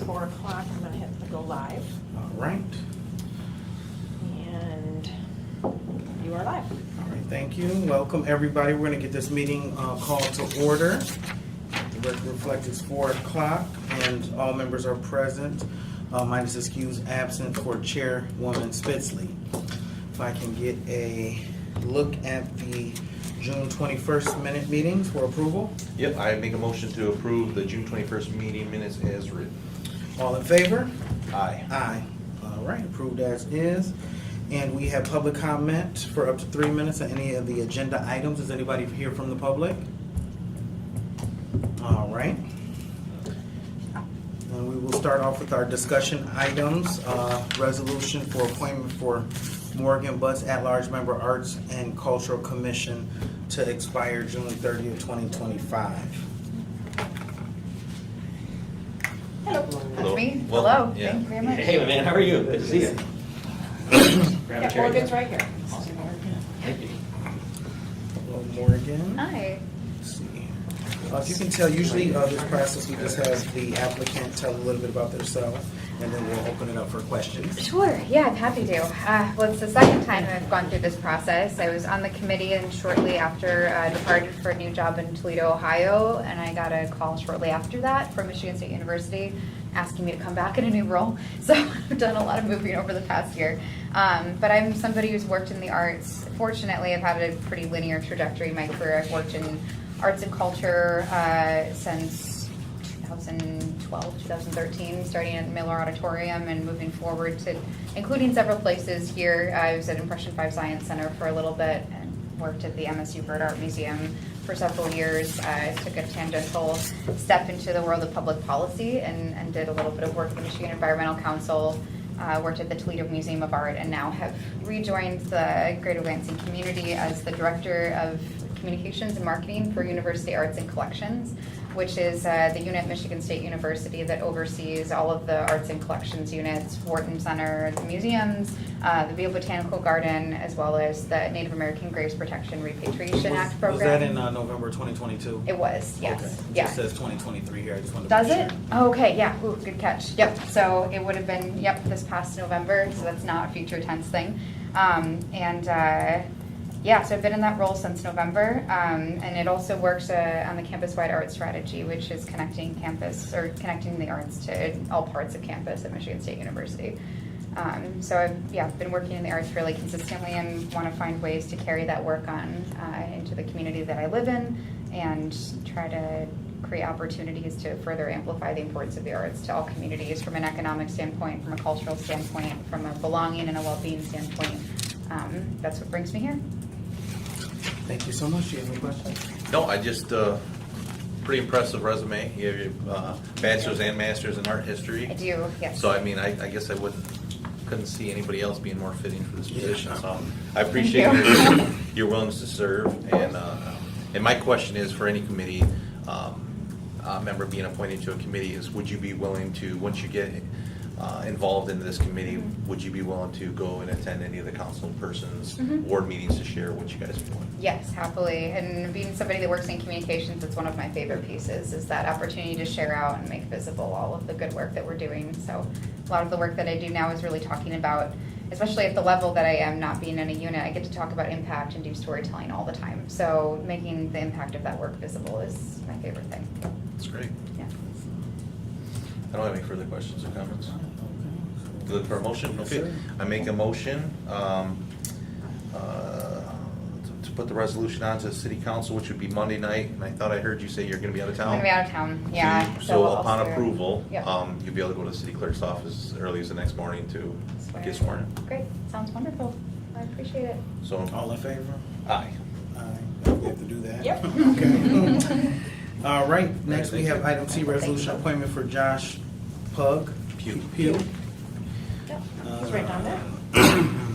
4 o'clock. I'm gonna hit the go live. All right. And you are live. All right, thank you. Welcome, everybody. We're going to get this meeting called to order. The record reflects it's 4 o'clock, and all members are present, minus excused absent for Chairwoman Spitzley. If I can get a look at the June 21st minute meetings for approval. Yep, I make a motion to approve the June 21st meeting minutes as written. All in favor? Aye. Aye. All right, approved as is. And we have public comment for up to 3 minutes on any of the agenda items. Is anybody here from the public? All right. And we will start off with our discussion items. Resolution for appointment for Morgan Butts at-large member Arts and Cultural Commission to expire June 30th, 2025. Hello. Hello. Me? Well, Hello. yeah. Thank you very much. Hey, man, how are you? Good to see you. Grab a Yeah, chair. Morgan's right here. Thank you. Hello, Morgan. Hi. Let's see. If you can tell, usually this process, we just have the applicant tell a little bit about themselves, and then we'll open it up for questions. Sure. Yeah, I'm happy to. Well, it's the second time I've gone through this process. I was on the committee and shortly after departed for a new job in Toledo, Ohio, and I got a call shortly after that from Michigan State University asking me to come back in a new role. So I've done a lot of moving over the past year. But I'm somebody who's worked in the arts. Fortunately, I've had a pretty linear trajectory in my career. I've worked in arts and culture since 2012, 2013, starting at Miller Auditorium and moving forward to including several places here. I was at Impression 5 Science Center for a little bit and worked at the MSU Bird Art Museum for several years. I took a tangential step into the world of public policy and did a little bit of work at the Michigan Environmental Council, worked at the Toledo Museum of Art, and now have rejoined the Greater Lansing community as the Director of Communications and Marketing for University Arts and Collections, which is the unit at Michigan State University that oversees all of the arts and collections units, Wharton Center, the museums, the Beale Botanical Garden, as well as the Native American Graves Protection Repatriation Act program. Was that in November 2022? It was, yes. Okay. It Yeah. just says 2023 here. I just wanted to Does make it? sure. Oh, okay, yeah. Ooh, good catch. Yep. So it would have been, this past November, so that's not a future tense thing. Yeah, so I've been in that role since November, and it also works on the campus-wide art strategy, which is connecting the arts to all parts of campus at Michigan State University. So I've been working in the arts fairly consistently and want to find ways to carry that work on into the community that I live in and try to create opportunities to further amplify the importance of the arts to all communities from an economic standpoint, from a cultural standpoint, from a belonging and a well-being standpoint. That's what brings me here. Thank you so much. Do you have any questions? No, I just, pretty impressive resume. You have your bachelor's and master's in art history. I do, yes. So, I mean, I guess I couldn't see anybody else being more fitting for this position. Yeah. So I appreciate Thank your willingness to serve. And my question is for any committee member being appointed to a committee is, would you be willing to, once you get involved in this committee, would you be willing to go and attend any of the council persons' board meetings to share what you guys are doing? Yes, happily. And being somebody that works in communications, it's one of my favorite pieces, is that opportunity to share out and make visible all of the good work that we're doing. So a lot of the work that I do now is really talking about, especially at the level that I am, not being in a unit, I get to talk about impact and do storytelling all the time. So making the impact of that work visible is my favorite thing. That's great. Yeah. I don't have any further questions or comments. Look for a motion? Yes, Okay. sir. I make a motion to put the resolution on to the city council, which would be Monday night. And I thought I heard you say you're gonna be out of I'm town. gonna be out of town, yeah. So I'll upon swear. approval, Yep. you'll be able to go to the city clerk's office as early as the next morning to Swear. get sworn in. Great, sounds wonderful. I appreciate it. So, All in favor? aye. Aye. We have to do that? Yep. Okay. All right, next we have item C, resolution appointment for Josh Pugh. Pugh. Yep. It's right down there.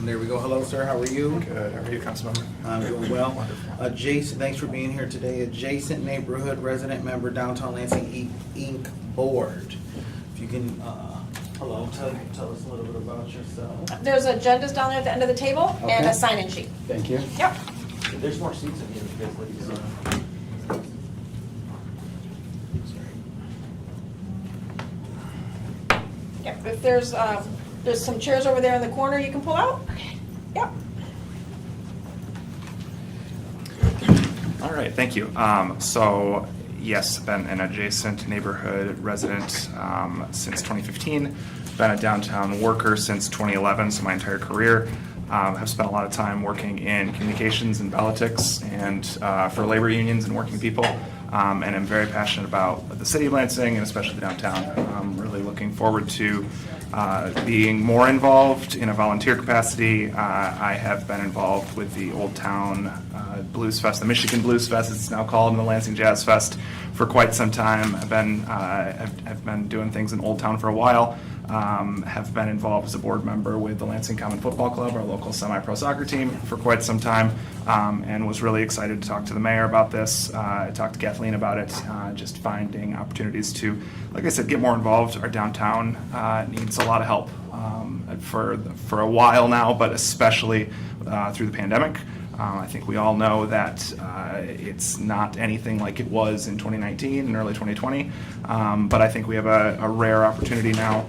There we go. Hello, sir. How are you? Good. How are you, Councilmember? I'm doing well. Wonderful. Adjacent, thanks for being here today. Adjacent Neighborhood Resident Member Downtown Lansing Inc. Board. If you can, hello, tell us a little bit about yourself. There's agendas down there at the end of the table and Okay. a sign-in sheet. Thank you. Yep. There's more seats in here if you guys like to see. Yep, if there's some chairs over there in the corner you can pull out. Okay. Yep. All right, thank you. So, yes, been an adjacent neighborhood resident since 2015. Been a downtown worker since 2011, so my entire career. Have spent a lot of time working in communications and politics and for labor unions and working people. And I'm very passionate about the city of Lansing and especially the downtown. I'm really looking forward to being more involved in a volunteer capacity. I have been involved with the Old Town Blues Fest, the Michigan Blues Fest, it's now called, and the Lansing Jazz Fest for quite some time. I've been doing things in Old Town for a while. Have been involved as a board member with the Lansing Common Football Club, our local semi-pro soccer team, for quite some time, and was really excited to talk to the mayor about this. I talked to Kathleen about it, just finding opportunities to, like I said, get more involved. Our downtown needs a lot of help for a while now, but especially through the pandemic. I think we all know that it's not anything like it was in 2019 and early 2020, but I think we have a rare opportunity now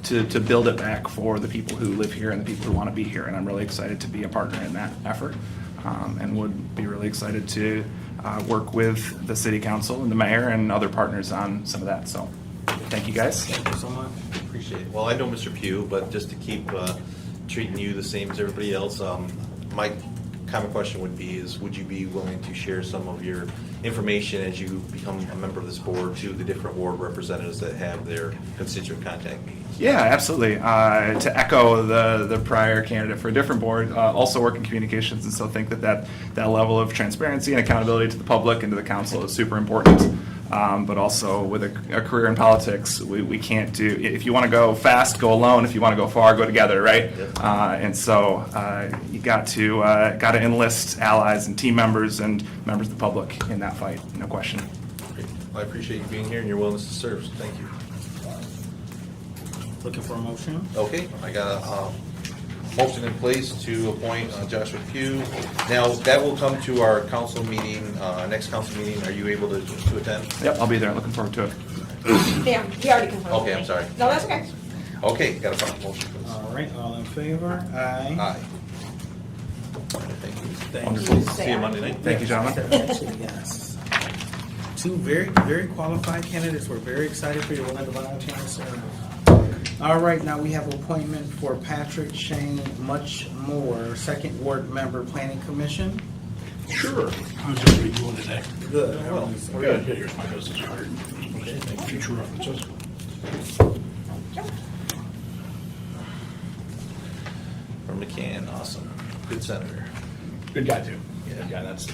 to build it back for the people who live here and the people who want to be here, and I'm really excited to be a partner in that effort, and would be really excited to work with the city council and the mayor and other partners on some of that. So thank you guys. Thank you so much. Appreciate it. Well, I know Mr. Pugh, but just to keep treating you the same as everybody else, my common question would be is, would you be willing to share some of your information as you become a member of this board to the different ward representatives that have their constituent contact meetings? Yeah, absolutely. To echo the prior candidate for a different board, also work in communications, and so think that level of transparency and accountability to the public and to the council is super important. But also with a career in politics, we can't do, if you want to go fast, go alone. If you want to go far, go together, right? Yep. And so you got to enlist allies and team members and members of the public in that fight, no question. Great. Well, I appreciate you being here and your willingness to serve, so thank you. Looking for a motion? Okay, I got a motion in place to appoint Joshua Pugh. Now, that will come to our council meeting, next council meeting. Are you able to attend? Yep, I'll be there. Looking forward to it. Damn, he already confirmed. Okay, I'm sorry. No, that's okay. Okay, got a final motion, please. All right, all in favor? Aye. Aye. Thank you. Thank Wonderful. you. See you Monday night. Thank you, gentlemen. Actually, yes. Two very, very qualified candidates. We're very excited for you. Willing to volunteer and serve. All right, now we have appointment for Patrick Shane Much More, Second Ward Member, Planning Commission. Sure. How's everybody doing today? Good. How are Well, you, sir? Good. Here's my business card. Future references. From McCann, awesome. Good senator. Good guy too. Yeah. Good guy. That's the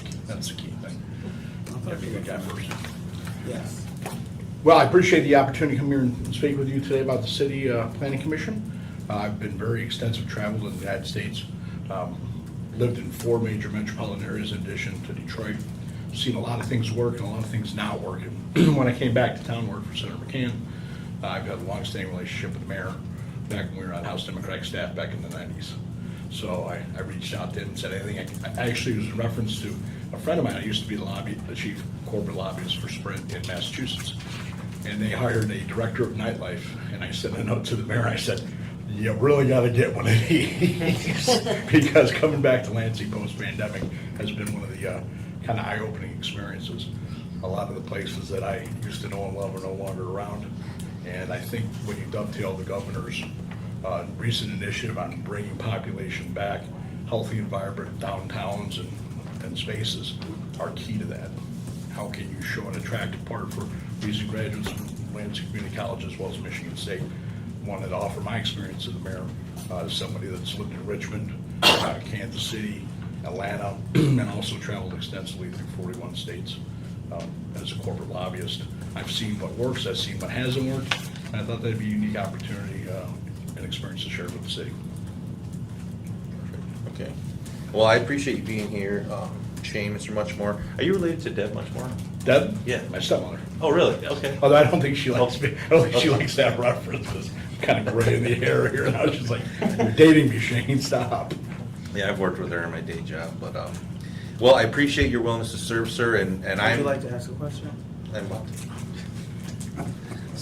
key thing. Gotta be a good guy first. Yes. Well, I appreciate the opportunity to come here and speak with you today about the City Planning Commission. I've been very extensive travel in the United States. Lived in 4 major metropolitan areas in addition to Detroit. Seen a lot of things work and a lot of things not working. When I came back to town, worked for Senator McCann. I've had a long-standing relationship with the mayor back when we were on House Democratic staff back in the 90s. So I reached out to him and said anything. I actually was in reference to a friend of mine. I used to be the chief corporate lobbyist for Sprint in Massachusetts. And they hired a director of nightlife. And I sent a note to the mayor. I said, you really got to get one of these. Because coming back to Lansing post-pandemic has been one of the kind of eye-opening experiences. A lot of the places that I used to know and love are no longer around. And I think when you dovetail the governor's recent initiative on bringing population back, healthy and vibrant downtowns and spaces are key to that. How can you show an attractive part for recent graduates from Lansing Community College as well as Michigan State? Wanted to offer my experience as the mayor, as somebody that's lived in Richmond, Kansas City, Atlanta, and also traveled extensively through 41 states as a corporate lobbyist. I've seen what works, I've seen what hasn't worked, and I thought that'd be a unique opportunity and experience to share with the city. Okay. Well, I appreciate you being here, Shane, Mr. Muchmore. Are you related to Deb Muchmore? Deb? Yeah. My stepmother. Oh, really? Okay. Although I don't think she likes me. I don't think she Okay. likes to have references. Kind of gray in the hair here. Now she's like, "You're dating me, Shane. Stop." Yeah, I've worked with her in my day job, but, well, I appreciate your willingness to serve, sir, and Would I'm. you like to ask a question? I'm what?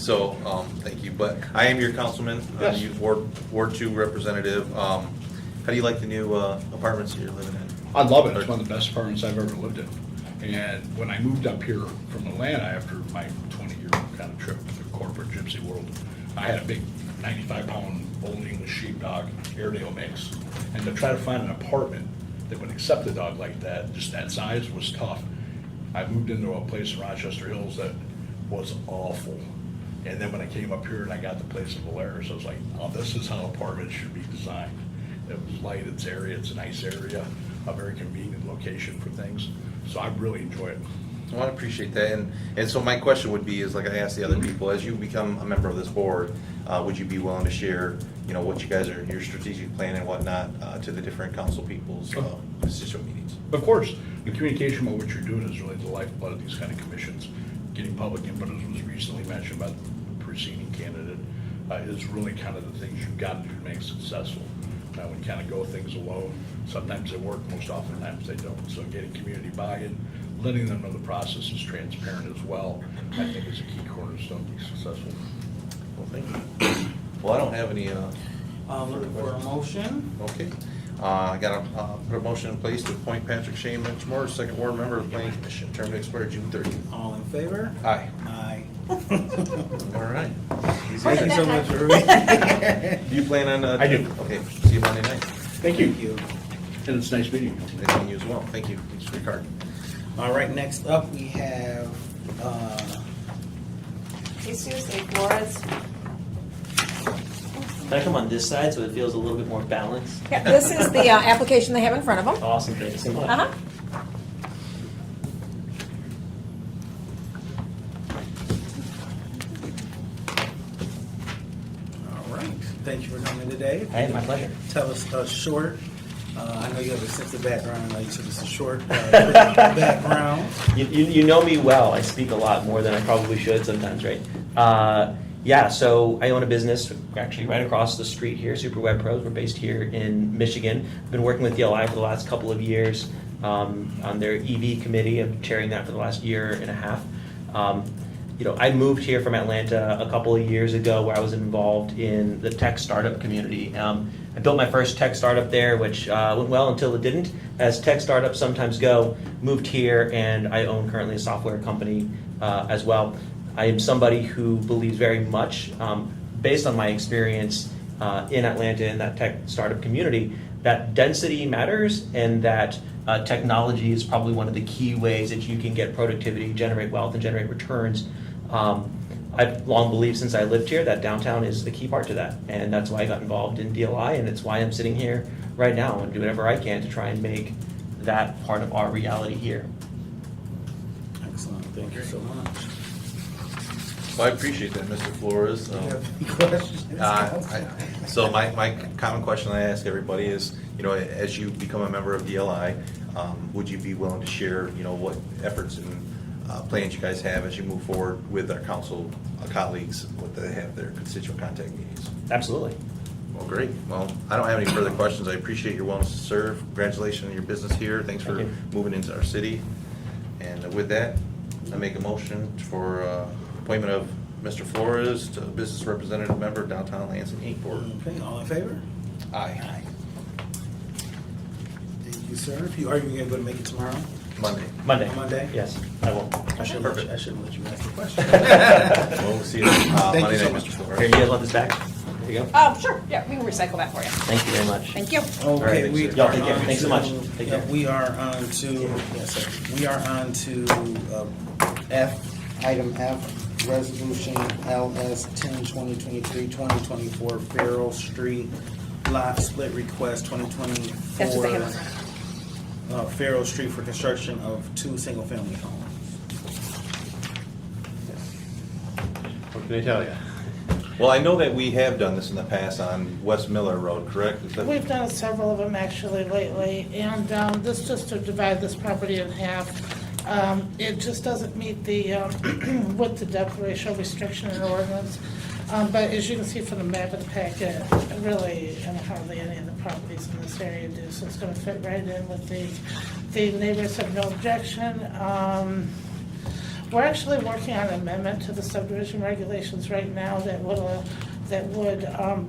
So, thank you, but I am your councilman, Yes. you Ward 2 representative. How do you like the new apartments you're living in? I love it. It's one of the best apartments I've ever lived in. And when I moved up here from Atlanta after my 20-year kind of trip to the corporate gypsy world, I had a big 95-pound Old English sheepdog Airedale mix. And to try to find an apartment that would accept a dog like that, just that size, was tough. I moved into a place in Rochester Hills that was awful. And then when I came up here and I got the place in Valeris, I was like, oh, this is how apartments should be designed. It was light, it's area, it's a nice area, a very convenient location for things. So I really enjoy it. Well, I appreciate that, and so my question would be, is like I asked the other people, as you become a member of this board, would you be willing to share, you know, what you guys are, your strategic plan and whatnot, to the different council people's constituent meetings? Of course, the communication about what you're doing is really the lifeblood of these kind of commissions. Getting public input, as was recently mentioned by the preceding candidate, is really kind of the things you've got to do to make it successful. When you kind of go things alone, sometimes they work, most oftentimes they don't. So getting community buy-in, letting them know the process is transparent as well, I think is a key cornerstone to be successful. Well, thank you. Well, I don't have any, Looking for a motion. okay. I got to put a motion in place to appoint Patrick Shane Menchmore, second ward member of the planning commission, term to expire June 30th. All in favor? Aye. Aye. All right. Thank you so much for being Do you plan on? I do. Okay, see you Monday night. Thank you. Thank you. And it's nice meeting you. Thank you as well. Thank you. Thanks for your card. All right, next up, we have, Jesus A. Flores. Can I come on this side so it feels a little bit more balanced? Yeah, this is the application they have in front of them. Awesome, thank you so much. Uh-huh. all right, thank you for coming today. Hey, my pleasure. Tell us a short, I know you have a extensive background, I know you said it's a short background. You know me well. I speak a lot more than I probably should sometimes, right? Yeah, so I own a business actually right across the street here, Super Web Pros. We're based here in Michigan. I've been working with DLI for the last couple of years on their EV committee. I'm chairing that for the last year and a half. You know, I moved here from Atlanta a couple of years ago where I was involved in the tech startup community. I built my first tech startup there, which went well until it didn't, as tech startups sometimes go. Moved here, and I own currently a software company as well. I am somebody who believes very much, based on my experience in Atlanta in that tech startup community, that density matters and that technology is probably one of the key ways that you can get productivity, generate wealth, and generate returns. I've long believed since I lived here that downtown is the key part to that, and that's why I got involved in DLI, and it's why I'm sitting here right now and do whatever I can to try and make that part of our reality here. Excellent, thank you so much. Well, I appreciate that, Mr. Flores. Do you have any questions? So my common question I ask everybody is, you know, as you become a member of DLI, would you be willing to share, you know, what efforts and plans you guys have as you move forward with our council colleagues, what they have their constituent contact meetings? Absolutely. Well, great. Well, I don't have any further questions. I appreciate your willingness to serve. Congratulations on your business here. Thanks for Thank you. moving into our city. And with that, I make a motion for appointment of Mr. Flores to business representative member downtown Lansing Inc. Board. Okay, all in favor? Aye. Thank you, sir. If you are you able to make it tomorrow? Monday. Monday. On Monday? Yes, I will. I shouldn't let you ask the question. Well, we'll see you Thank you Monday so night, much. Mr. Here, Flores. you guys want this back? There you go. Oh, sure, yeah, we can recycle that for you. Thank you very much. Thank you. Okay, right, we thanks, sir. Y'all are take care. on Thanks so to- much. Take yeah, care. We are on to, yes, sir. We are on to F, item F, resolution LS 10/2023-2024 Farrell Street lot split request That's what they have in 2024. front of Farrell Street for construction of 2 single-family homes. What can I tell you? Well, I know that we have done this in the past on West Miller Road, correct? Is that- We've done several of them actually lately, and this just to divide this property in half. It just doesn't meet the width to depth ratio restriction in the ordinance. But as you can see from the map of the packet, really, and hardly any of the properties in this area do, so it's gonna fit right in with the neighbors have no objection. We're actually working on an amendment to the subdivision regulations right now that would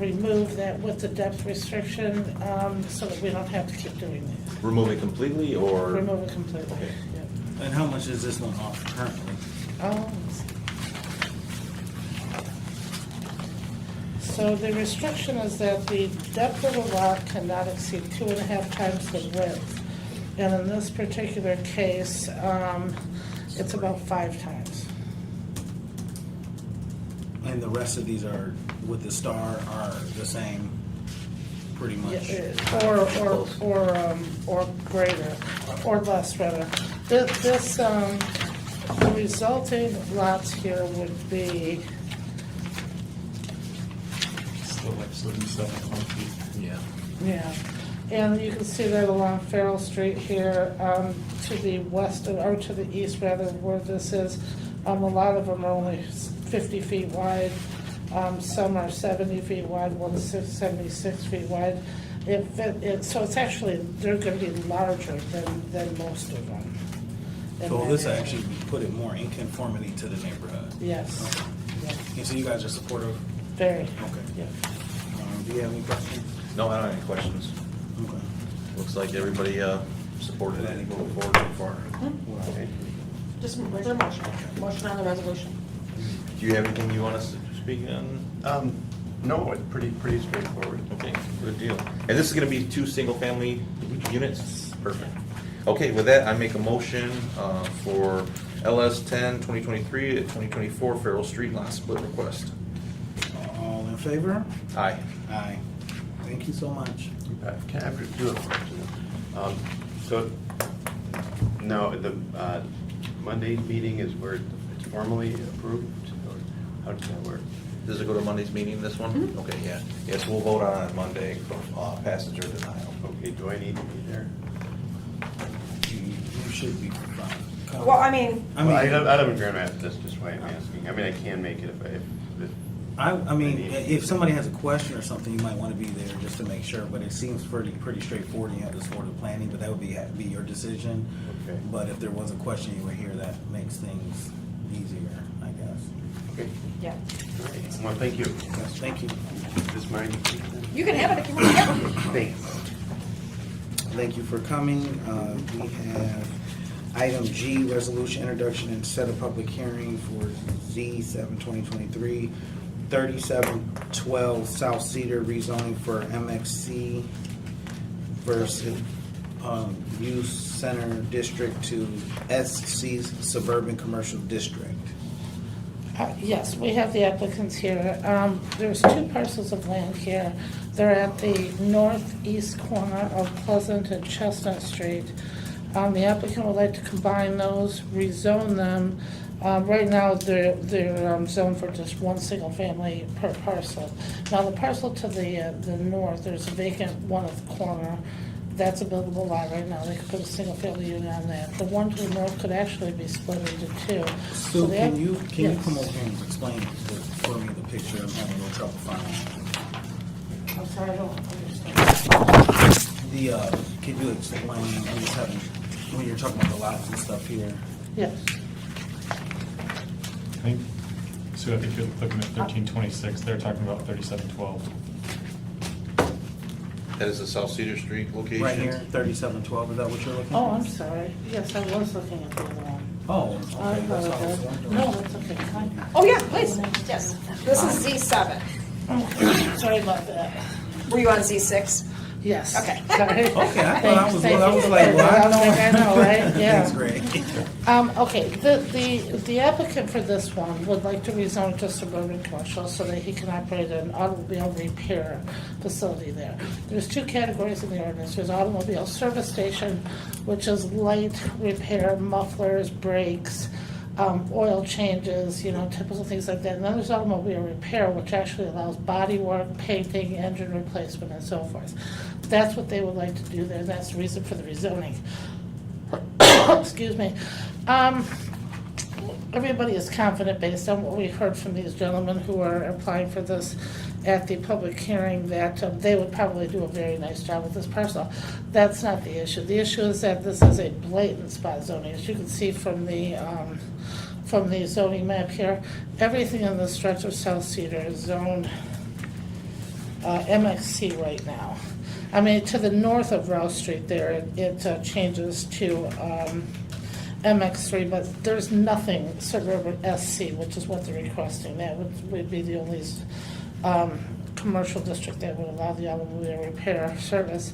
remove that with the depth restriction, so that we don't have to keep doing these. Remove it completely or? Remove it completely. Okay. Yeah. And how much is this one off currently? Let's see. So the restriction is that the depth of the lot cannot exceed 2.5 times the width. And in this particular case, it's about 5 times. And the rest of these are, with the star, are the same, pretty much? Or greater, or less rather. This, the resulting lots here would be, Still like 77, 20 feet. Yeah. yeah, and you can see that along Farrell Street here, to the west, or to the east rather, where this is. A lot of them are only 50 feet wide, some are 70 feet wide, one's 76 feet wide. So it's actually, they're gonna be larger than most of them. in So that this area. actually put it more in conformity to the neighborhood? Yes, Okay. yeah, And so you guys are supportive? very, Okay. yeah. Do you have any questions? No, I don't have any questions. Okay. Looks like everybody supported it going forward so far. Just regular motion, motion on the resolution. Do you have anything you want us to speak on? No, it's pretty straightforward. Okay, good deal. And this is gonna be 2 single-family units? Perfect. Okay, with that, I make a motion for LS 10, 2023 to 2024 Farrell Street lot split request. All in favor? Aye. Aye. Thank you so much. Can I do a question? So, no, the Monday meeting is where it's formally approved, or how does that work? Does it go to Monday's meeting, this one? Okay, yeah. Yes, we'll vote on it Monday, passage or denial. Okay, do I need to be there? You should be fine. Come. Well, I mean, I Well, I mean, live in Grand Rapids, that's just why I'm asking. I mean, I can make it if I mean, if somebody has a question or something, you might want to be there just to make sure, but it seems pretty straightforward. You have this sort of planning, but that would be your decision. Okay. But if there was a question you were here, that makes things easier, I guess. Okay, yeah, all right. Well, thank you. Yes, thank you. Is mine? you can have it if you want to have it. Thanks. Thank you for coming. We have item G, resolution introduction and set a public hearing for Z7 2023, 3712 South Cedar rezoning for MXC versus Youth Center District to SC Suburban Commercial District. Yes, we have the applicants here. There's 2 parcels of land here. They're at the northeast corner of Pleasant and Chestnut Street. The applicant would like to combine those, rezone them. Right now, they're zoned for just 1 single family per parcel. Now, the parcel to the north, there's a vacant one at the corner. That's a buildable lot right now. They could put a single family unit on that. The one to the north could actually be split into 2. Sue, they can have- you yes. come over here and explain for me the picture? I'm having a little trouble finding I'm sorry, I don't understand. can you explain, I'm just having, when you're talking about the lots and stuff here? Yes. I think, Sue, I think you're looking at 1326, they're talking about 3712. That is the South Cedar Street location? Right here, 3712, is that what you're looking at? Oh, I'm sorry. Yes, I was looking at the other one. Oh, I okay, that's all I was apologize. wondering. No, that's okay. Fine. Oh, yeah, please, yes. This is Z7. Sorry about that. Were you on Z6? Yes. Okay. Sorry. Okay, I thought I was Thanks. like, what? I know, right? Yeah. That's great. Okay, the applicant for this one would like to rezone to suburban commercial so that he can operate an automobile repair facility there. There's 2 categories in the ordinance. There's automobile service station, which is light repair, mufflers, brakes, oil changes, typical things like that. And then there's automobile repair, which actually allows body work, painting, engine replacement, and so forth. That's what they would like to do there. That's the reason for the rezoning. Excuse me. Everybody is confident, based on what we heard from these gentlemen who are applying for this at the public hearing, that they would probably do a very nice job with this parcel. That's not the issue. The issue is that this is a blatant spot zoning. As you can see from the from the zoning map here, everything in the stretch of South Cedar is zoned MXC right now. I mean, to the north of Rouse Street there, it changes to MX3, but there's nothing suburban SC, which is what they're requesting. That would be the only commercial district that would allow the automobile repair service.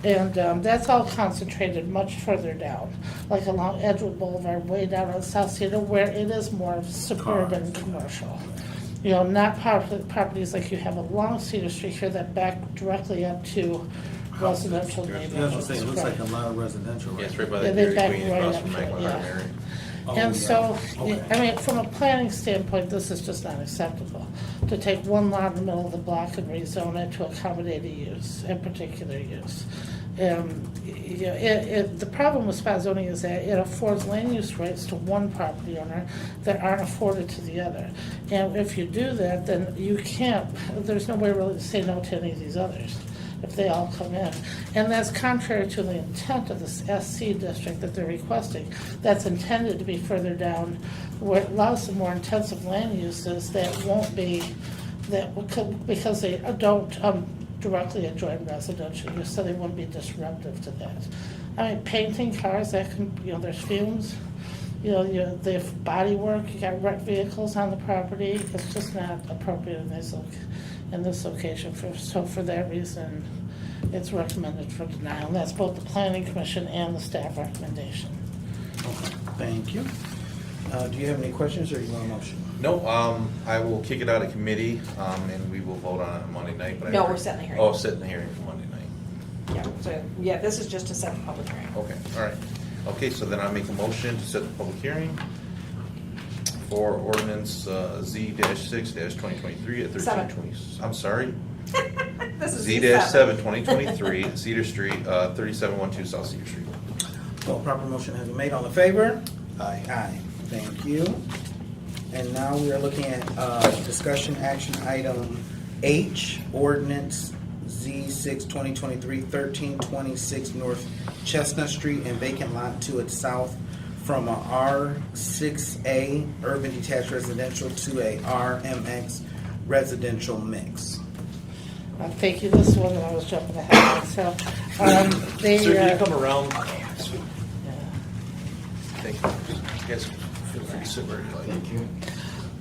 And that's all concentrated much further down, like along Edgewood Boulevard, way down on South Cedar, where it is more suburban commercial. You know, not properties like you have along Cedar Street here that back directly up to residential Yeah, I was neighborhoods. gonna say, it looks like a Right. lot of residential. Yeah, right it's right by Yeah, the they Dairy back Queen right across up from to it, Magma yeah. Mary. Oh, And yeah. so, Okay. I mean, from a planning standpoint, this is just not acceptable. To take one lot in the middle of the block and rezone it to accommodate a use, a particular use. You know, the problem with spot zoning is that it affords land use rights to one property owner that aren't afforded to the other. And if you do that, then you can't, there's no way really to say no to any of these others if they all come in. And that's contrary to the intent of this SC district that they're requesting. That's intended to be further down where it allows some more intensive land uses that won't be, because they don't directly adjoin residential use, so they wouldn't be disruptive to that. I mean, painting cars, that can, you know, there's fumes, you know, they have body work, you got wrecked vehicles on the property. It's just not appropriate in this location. So for that reason, it's recommended for denial. And that's both the planning commission and the staff recommendation. Okay, thank you. Do you have any questions, or you want a motion? No, I will kick it out of committee, and we will vote on it on Monday night. But I No, heard- we're setting the hearing. Oh, setting the hearing for Monday night. Yeah, so, yeah, this is just to set the public hearing. Okay, all right. Okay, so then I'll make a motion to set the public hearing for ordinance Z-6-2023 at 1320. I'm sorry? This is Z-7, 2023, Cedar Street, 3712 South Cedar Street. So proper motion has been made. All in favor? Aye. Aye. Thank you. And now we are looking at discussion action item H, ordinance Z6 2023 1326 North Chestnut Street and vacant lot to its south from a R6A urban detached residential to a RMX residential mix. Thank you, this is one that I was jumping ahead on, so, they. Sir, can you come around? yeah. Thank you. You guys feel free to sit where you like. Thank you.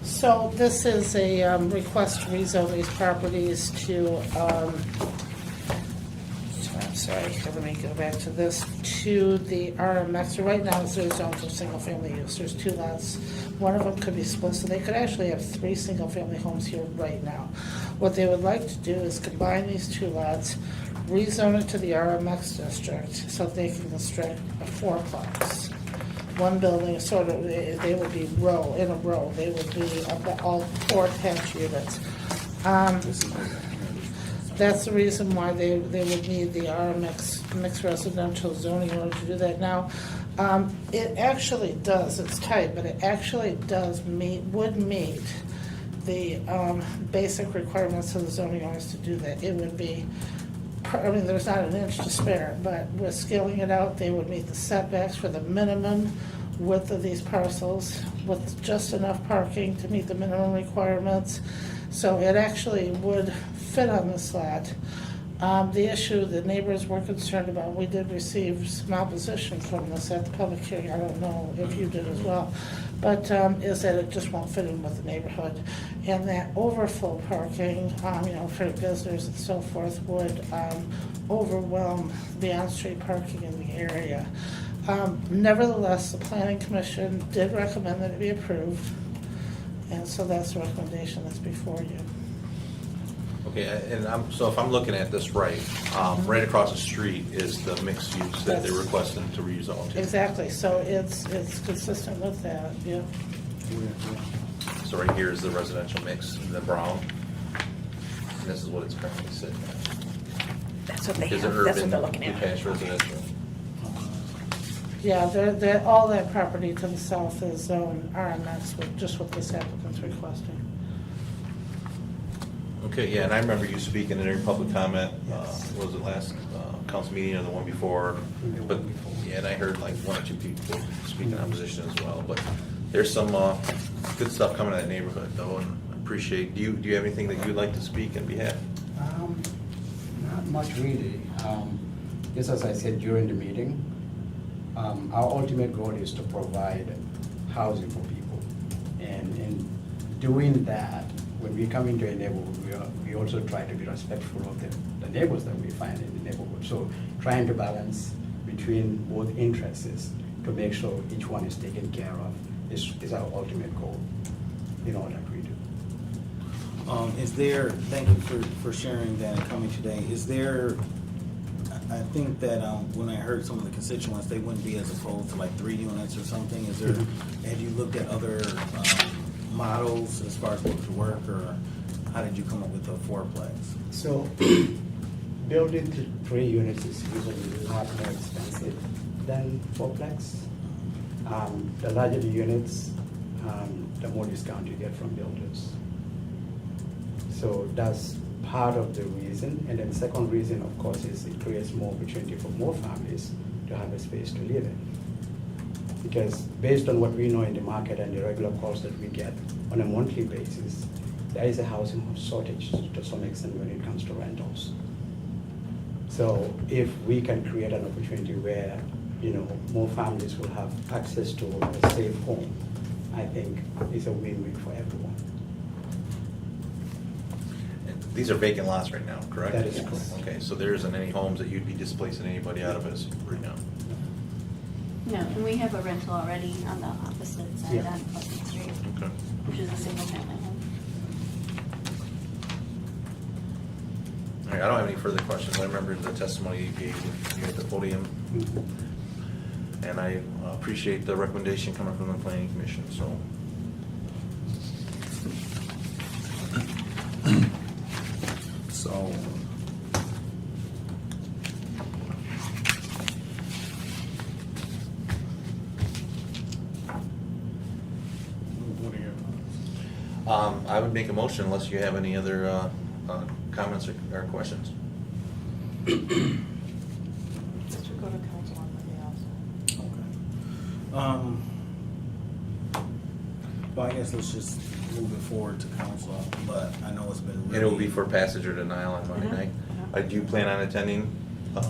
So this is a request to rezone these properties to, I'm sorry, let me go back to this, to the RMX. So right now, there's zoned for single-family use. There's two lots. One of them could be split, so they could actually have 3 single-family homes here right now. What they would like to do is combine these two lots, rezone it to the RMX district, so they can construct 4 plots. One building, sort of, they would be in a row. They would be all 4 attached units. That's the reason why they would need the RMX mixed residential zoning in order to do that. Now, it actually does, it's tight, but it actually would meet the basic requirements of the zoning ordinance to do that. It would be, I mean, there's not an inch to spare, but with scaling it out, they would meet the setbacks for the minimum width of these parcels with just enough parking to meet the minimum requirements. So it actually would fit on this lot. The issue the neighbors were concerned about, we did receive some opposition from this at the public hearing, I don't know if you did as well, but is that it just won't fit in with the neighborhood. And that overflow parking, you know, for visitors and so forth would overwhelm the on-street parking in the area. Nevertheless, the planning commission did recommend that it be approved, and so that's the recommendation that's before you. Okay, and so if I'm looking at this right, right across the street is the mixed use that they're Yes. requesting to rezone to. Exactly, so it's consistent with that, yeah. So right here is the residential mix, in the brown. And this is what it's currently sitting at. That's what they Is it have, that's what urban they're looking at. detached residential? Yeah, all that property to the south is zone RMX, with just what this applicant's requesting. Okay, yeah, and I remember you speaking in your public comment, was it last council meeting or the one before? But, yeah, and I heard like 1 or 2 people speaking in opposition as well, but There's some good stuff coming in that neighborhood, though, and I appreciate. Do you have anything that you'd like to speak in behalf? Not much really. Just as I said during the meeting, our ultimate goal is to provide housing for people. And in doing that, when we come into a neighborhood, we also try to be respectful of the neighbors that we find in the neighborhood. So trying to balance between both interests to make sure each one is taken care of is our ultimate goal in all that we do. Thank you for sharing that and coming today. I think that when I heard some of the constituents, they wouldn't be as opposed to like 3 units or something. Have you looked at other models as far as what could work, or how did you come up with the 4-plex? So building to 3 units is usually a lot more expensive than 4-plex. The larger the units, the more discount you get from builders. So that's part of the reason. And then the second reason, of course, is it creates more opportunity for more families to have a space to live in. Because based on what we know in the market and the regular calls that we get on a monthly basis, there is a housing shortage to some extent when it comes to rentals. So if we can create an opportunity where, more families will have access to a safe home, I think it's a win-win for everyone. These are vacant lots right now, correct? That is correct. Okay, so there isn't any homes that you'd be displacing anybody out of as right now? No, and we have a rental already on the opposite side Yeah. on Pleasant Street, Okay. which is a single-family home. All right, I don't have any further questions. I remember the testimony you gave here at the podium, and I appreciate the recommendation coming from the planning commission, so. So, what are your thoughts? I would make a motion unless you have any other comments or questions. This would go to council on Monday also. Okay. Well, I guess let's just move it forward to council, but I know it's been really. And it will be for passage or denial on Monday night. Do you plan on attending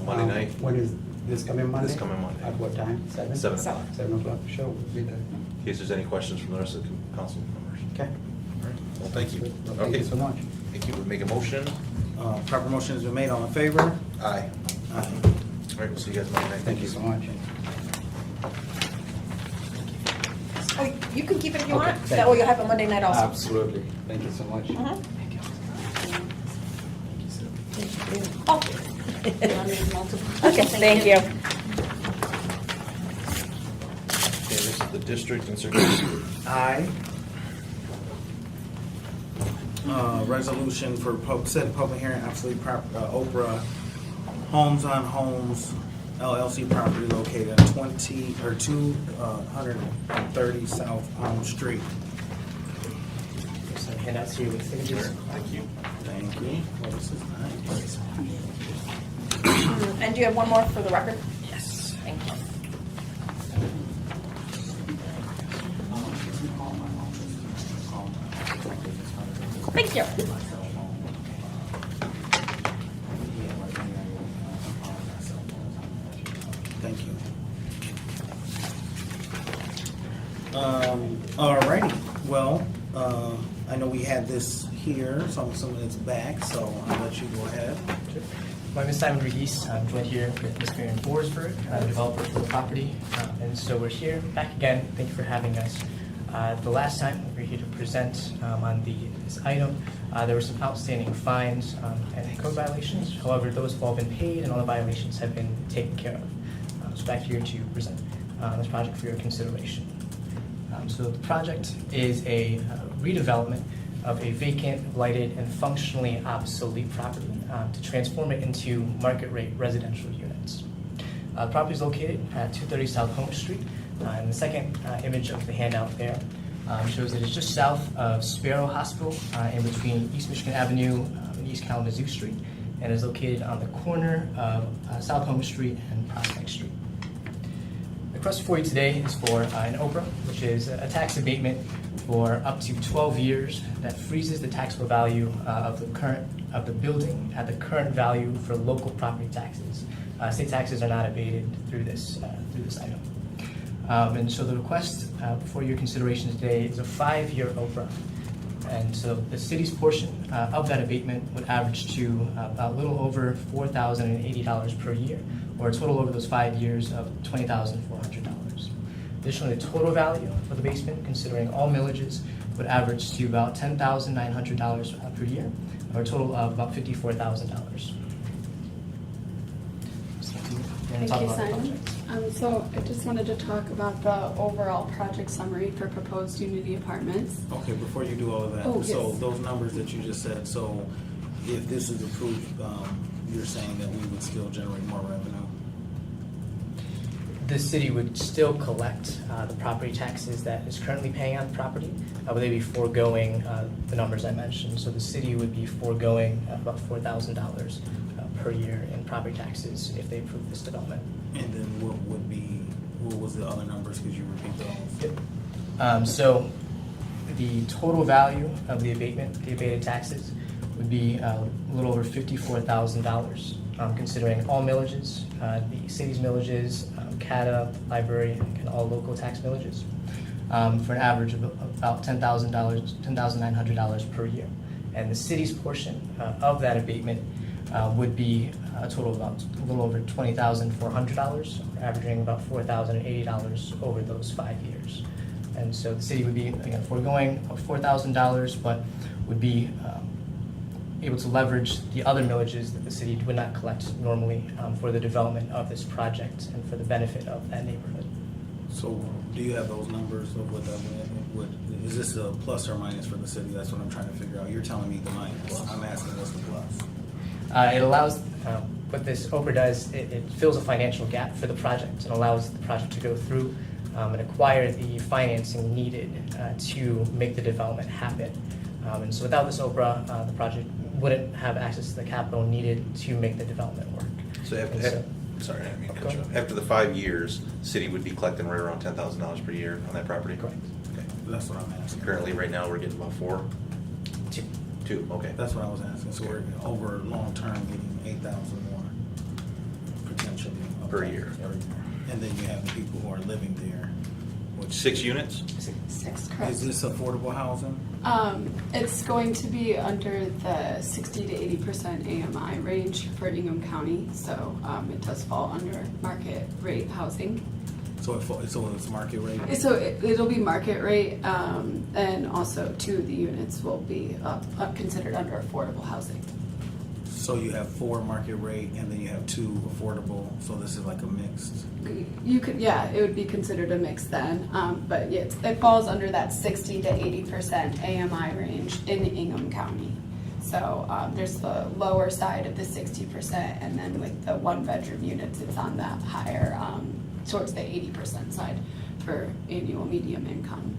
Monday night? When is this coming Monday? This coming Monday. At what time? 7? 7 o'clock. 7 o'clock, sure, we'll be there. In case there's any questions from the rest of the council members. Okay. Well, thank you. Well, thank you so much. Thank you. We'll make a motion. Proper motion has been made. All in favor? Aye. Aye. All right, we'll see you guys Monday night. Thank you so much. Oh, you can keep it if you Okay, want. thank That way you. you'll have it Monday night also. Absolutely. Thank you so much. Mhm. Oh. Okay, thank you. Okay, this is the district and certificate. Aye. Resolution for setting public hearing, obsolete Oprah Homes on Homes LLC property located at 230 South Elm Street. Some handouts here with signatures. Thank you. Thank you. Oh, this is nice. And do you have one more for the record? Yes. Thank you. Thank you. Thank you. Alrighty, well, I know we had this here, so I'm assuming it's back, so I'll let you go ahead. My name is Simon Regis. I'm joined here with Ms. Marion Forsberg, I'm a developer for the property. And so we're here back again. Thank you for having us. The last time we were here to present on this item, there were some outstanding fines and code violations. However, those have all been paid and all the violations have been taken care of. So back here to present this project for your consideration. So the project is a redevelopment of a vacant, blighted, and functionally obsolete property to transform it into market-rate residential units. The property is located at 230 South Home Street, and the second image of the handout there shows that it's just south of Sparrow Hospital, in between East Michigan Avenue and East Kalamazoo Street, and is located on the corner of South Home Street and Prospect Street. request for you today is for an OPRA, which is a tax abatement for up to 12 years that freezes the taxable value of the building at the current value for local property taxes. State taxes are not abated through this item. And so the request for your consideration today is a 5-year OPRA. And so the city's portion of that abatement would average to a little over $4,080 per year, or a total over those 5 years of $20,400. Additionally, the total value of the basement, considering all millages, would average to about $10,900 per year, or a total of about $54,000. Thank you, Simon. So I just wanted to talk about the overall project summary for proposed Unity Apartments. Okay, before you do all of that, Oh, so yes. those numbers that you just said, so if this is approved, you're saying that we would still generate more revenue? The city would still collect the property taxes that is currently paying on the property, but they'd be foregoing the numbers I mentioned. So the city would be foregoing about $4,000 per year in property taxes if they approve this development. And then what was the other numbers, could you repeat those? So the total value of the abatement, the abated taxes, would be a little over $54,000, considering all millages, the city's millages, CATA, library, and all local tax millages, for an average of about $10,900 per year. And the city's portion of that abatement would be a total of about a little over $20,400, averaging about $4,080 over those 5 years. And so the city would be, again, foregoing $4,000, but would be able to leverage the other millages that the city would not collect normally for the development of this project and for the benefit of that neighborhood. So do you have those numbers of what that would, is this a plus or minus for the city? That's what I'm trying to figure out. You're telling me the minus. I'm asking what's the plus? It allows, what this OPRA does, it fills a financial gap for the project and allows the project to go through and acquire the financing needed to make the development happen. And so without this OPRA, the project wouldn't have access to the capital needed to make the development work. So sorry, I didn't mean to cut you off. After the 5 years, the city would be collecting right around $10,000 per year on that property? Correct. Okay. That's what I'm asking. Currently, right now, we're getting about 4? 2. 2, okay. That's what I was asking. So we're over long-term getting 8,000 more potentially. Per year. And then you have the people who are living there, which. 6 units? 6, correct. Is this affordable housing? It's going to be under the 60 to 80% AMI range for Ingham County, so it does fall under market rate housing. So it's market rate? So it'll be market rate, and also 2 of the units will be considered under affordable housing. So you have 4 market rate and then you have 2 affordable, so this is like a mixed? You could, yeah, it would be considered a mix then, but yes, it falls under that 60 to 80% AMI range in Ingham County. So there's the lower side of the 60%, and then with the 1-bedroom units, it's on that higher, towards the 80% side for annual medium income.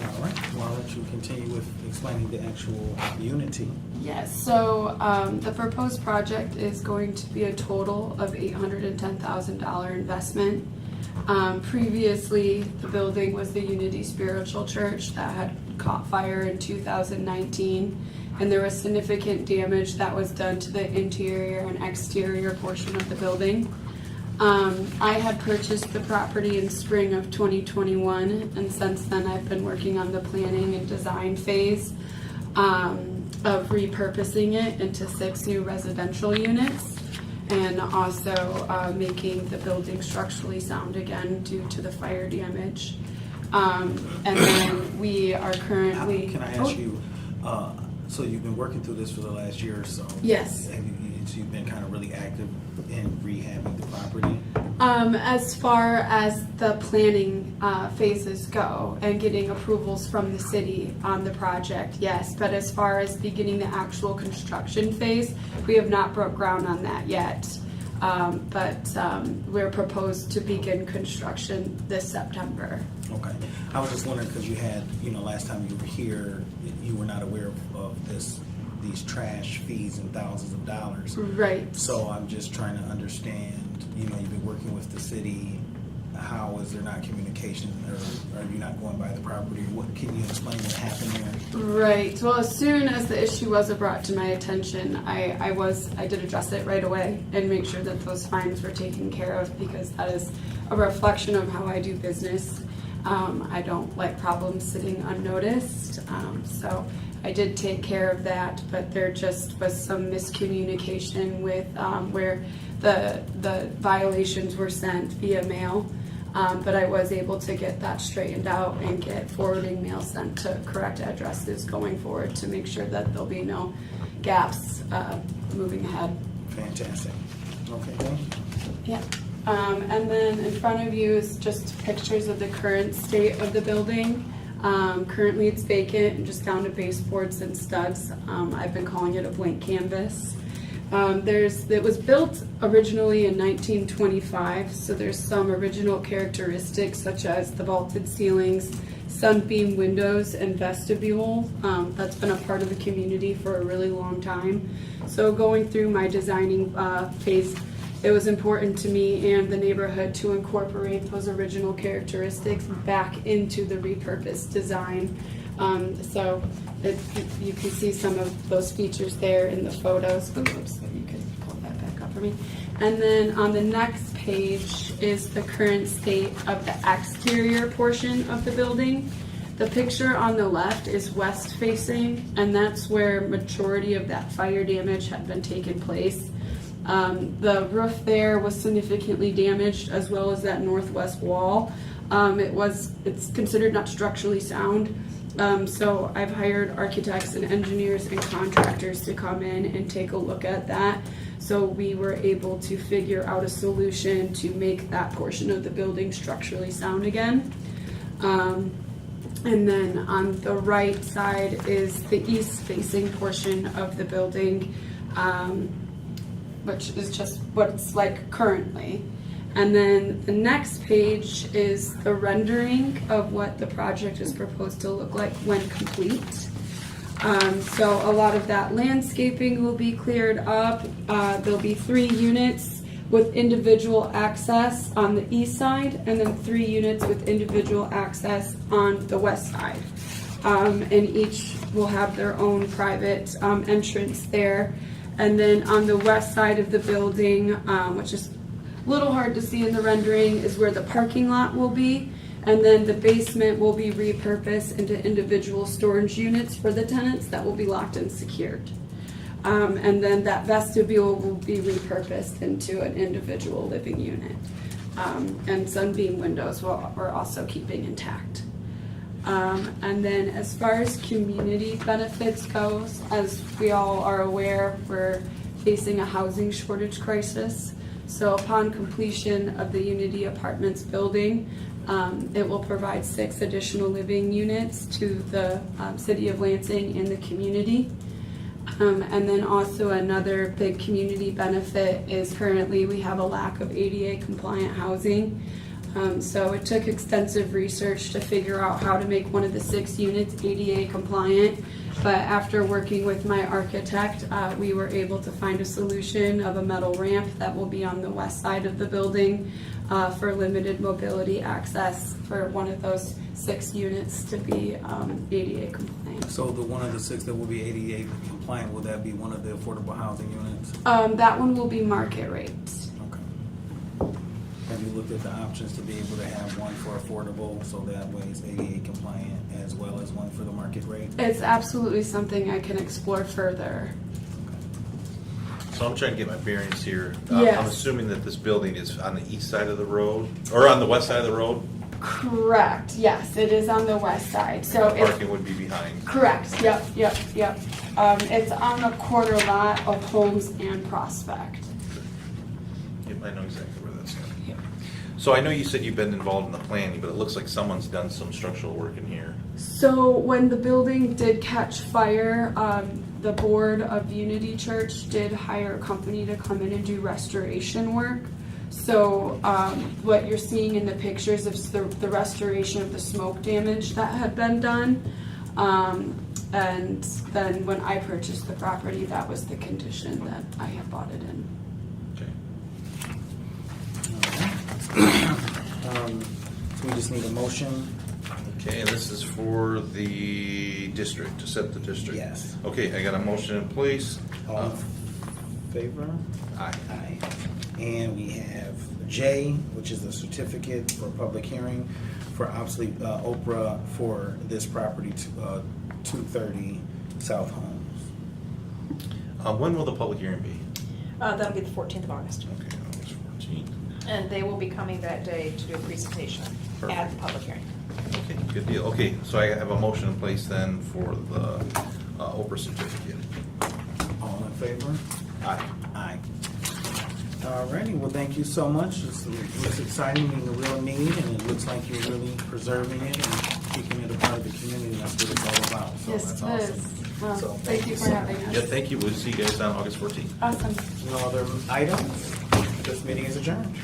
All right, well, I'll let you continue with explaining the actual Unity. Yes, so the proposed project is going to be a total of $810,000 investment. Previously, the building was the Unity Spiritual Church that had caught fire in 2019, and there was significant damage that was done to the interior and exterior portion of the building. I had purchased the property in spring of 2021, and since then I've been working on the planning and design phase of repurposing it into 6 new residential units, and also making the building structurally sound again due to the fire damage. And then we are currently... Can I ask you, so you've been working through this for the last year or so? Yes. So you've been kind of really active in rehabbing the property? As far as the planning phases go and getting approvals from the city on the project, yes. But as far as beginning the actual construction phase, we have not broke ground on that yet. But we're proposed to begin construction this September. Okay. I was just wondering because you had, last time you were here, you were not aware of this these trash fees and thousands of dollars. Right. So I'm just trying to understand, you know, you've been working with the city, how is there not communication, or are you not going by the property? What, can you explain what happened there? Right. Well, as soon as the issue was brought to my attention, I did address it right away and make sure that those fines were taken care of, because that is a reflection of how I do business. I don't like problems sitting unnoticed. So I did take care of that, but there just was some miscommunication with where the violations were sent via mail. But I was able to get that straightened out and get forwarding mail sent to correct addresses going forward to make sure that there'll be no gaps moving ahead. Fantastic. Okay, thank you. Yeah. And then in front of you is just pictures of the current state of the building. Currently it's vacant and just down to baseboards and studs. I've been calling it a blank canvas. It was built originally in 1925, so there's some original characteristics such as the vaulted ceilings, sunbeam windows, and vestibule. That's been a part of the community for a really long time. So going through my designing phase, it was important to me and the neighborhood to incorporate those original characteristics back into the repurposed design. So you can see some of those features there in the photos. Oops, you can pull that back up for me. And then on the next page is the current state of the exterior portion of the building. The picture on the left is west facing, and that's where majority of that fire damage had been taking place. The roof there was significantly damaged, as well as that northwest wall. It's considered not structurally sound. So I've hired architects and engineers and contractors to come in and take a look at that. So we were able to figure out a solution to make that portion of the building structurally sound again. And then on the right side is the east facing portion of the building, which is just what it's like currently. And then the next page is the rendering of what the project is proposed to look like when complete. So a lot of that landscaping will be cleared up. There'll be 3 units with individual access on the east side, and then 3 units with individual access on the west side. And each will have their own private entrance there. And then on the west side of the building, which is a little hard to see in the rendering, is where the parking lot will be. And then the basement will be repurposed into individual storage units for the tenants that will be locked and secured. And then that vestibule will be repurposed into an individual living unit. And sunbeam windows we're also keeping intact. And then as far as community benefits goes, as we all are aware, we're facing a housing shortage crisis. So upon completion of the Unity Apartments building, it will provide 6 additional living units to the city of Lansing and the community. And then also another big community benefit is currently we have a lack of ADA compliant housing. So it took extensive research to figure out how to make one of the 6 units ADA compliant. But after working with my architect, we were able to find a solution of a metal ramp that will be on the west side of the building for limited mobility access for one of those 6 units to be ADA compliant. So the one of the 6 that will be ADA compliant, will that be one of the affordable housing units? That one will be market rates. Okay. Have you looked at the options to be able to have one for affordable, so that way it's ADA compliant, as well as one for the market rate? It's absolutely something I can explore further. So I'm trying to get my bearings here. Yes. I'm assuming that this building is on the east side of the road, or on the west side of the road? Correct, yes, it is on the west side, so And the parking would be behind. correct, yep. It's on the corner lot of Holmes and Prospect. Yep, I know exactly where that's at. Yep. So I know you said you've been involved in the planning, but it looks like someone's done some structural work in here. So when the building did catch fire, the board of Unity Church did hire a company to come in and do restoration work. So what you're seeing in the pictures is the restoration of the smoke damage that had been done. And then when I purchased the property, that was the condition that I had bought it in. So we just need a motion. Okay, and this is for the district, to set the district? Yes. Okay, I got a motion in place. All in favor? Aye. Aye. And we have J, which is a certificate for public hearing for obsolete Oprah for this property, 230 South Holmes. When will the public hearing be? That'll be the 14th of August. Okay, August 14th. And they will be coming that day to do a presentation at Perfect. the public hearing. Okay, good deal. Okay, so I have a motion in place then for the Oprah certificate. All in favor? Aye. Aye. Alrighty, well, thank you so much. It looks exciting, meeting a real need, and it looks like you're really preserving it and keeping it a part of the community. That's what it's all about. So Yes, that's it awesome. is. Well, So thank you for having us. Yeah, thank you. We'll see you guys on August 14th. Awesome. No other items? This meeting is adjourned.